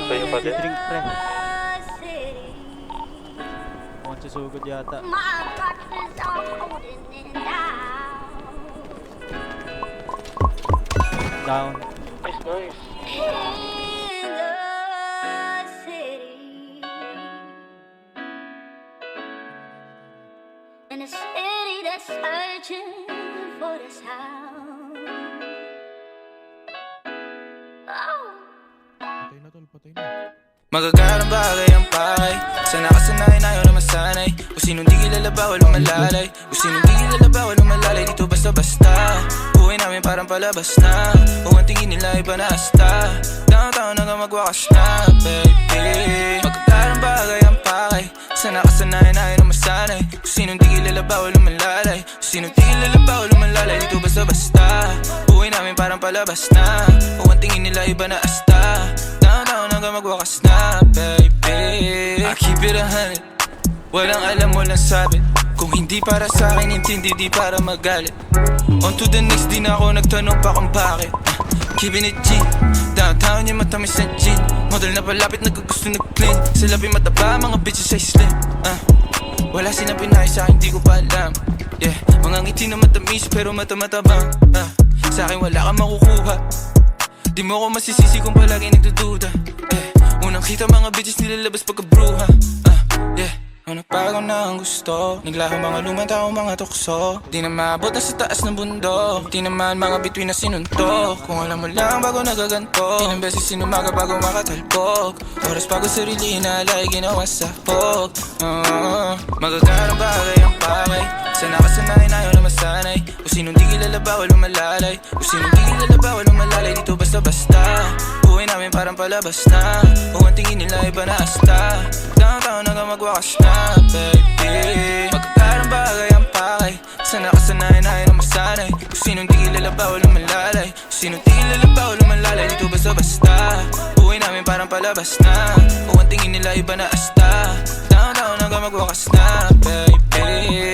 Sa'yo pa din. Drink pre. Mukhang susugod yata. Down. Nice, nice. In a city that's searching for the sound. Oh. Patay na tol, patay na. Magagarang bagay ang pakay. Sana kasanayan ayaw na masanay. Kung sinong di kilala bawal umalalay. Kung sinong di kilala bawal umalalay. Dito basta-basta buhay namin parang palabas na. Kung ang tingin nila iba na asta. Downtown hanggang magwakas na, baby. Magagarang bagay ang pakay. Sana kasanayan ayaw na masanay. Kung sinong di kilala bawal umalalay. Kung sinong di kilala bawal umalalay. Dito basta-basta buhay namin parang palabas na. Kung ang tingin nila iba na asta. Downtown hanggang magwakas na, baby. I keep it 100. Walang alam, walang sabi. Kung hindi para sa akin, intindi, di para magalit. On to the next, di na ako nagtanong pa kung bakit. Keeping it G. Downtown yung matamis na gin. Model na palapit, nagkagusto nag-clean. Sa labi mataba, mga bitches ay slim. Wala sinabi na sa akin, di ko pa alam. Yeah, mga ngiti na matamis pero mata-matabang. Sa akin wala kang makukuha. Di mo ako masisisi kung palagi nagdududa. Unang kita mga bitches nilalabas pagkabruha. Yeah, nung nagbago na ang gusto. Naglaho mga lumang tao, mga tukso. Di na maabot na sa taas ng bundok. Di naman mga bituin na sinuntok. Kung alam mo lang bago nagaganto. Ilang beses sinumaga bago makatalbog. Oras bago sarili inalay, ginawa sa hog. Magagarang bagay ang pakay. Sana kasanayan ayaw na masanay. Kung sinong di kilala bawal umalalay. Kung sinong di kilala bawal umalalay. Dito basta-basta buhay namin parang palabas na. Kung ang tingin nila iba na asta. Downtown hanggang magwakas na, baby. Magagarang bagay ang pakay. Sana kasanayan ayaw na masanay. Kung sinong di kilala bawal umalalay. Kung sinong di kilala bawal umalalay. Dito basta-basta buhay namin parang palabas na. Kung ang tingin nila iba na asta. Downtown hanggang magwakas na, baby.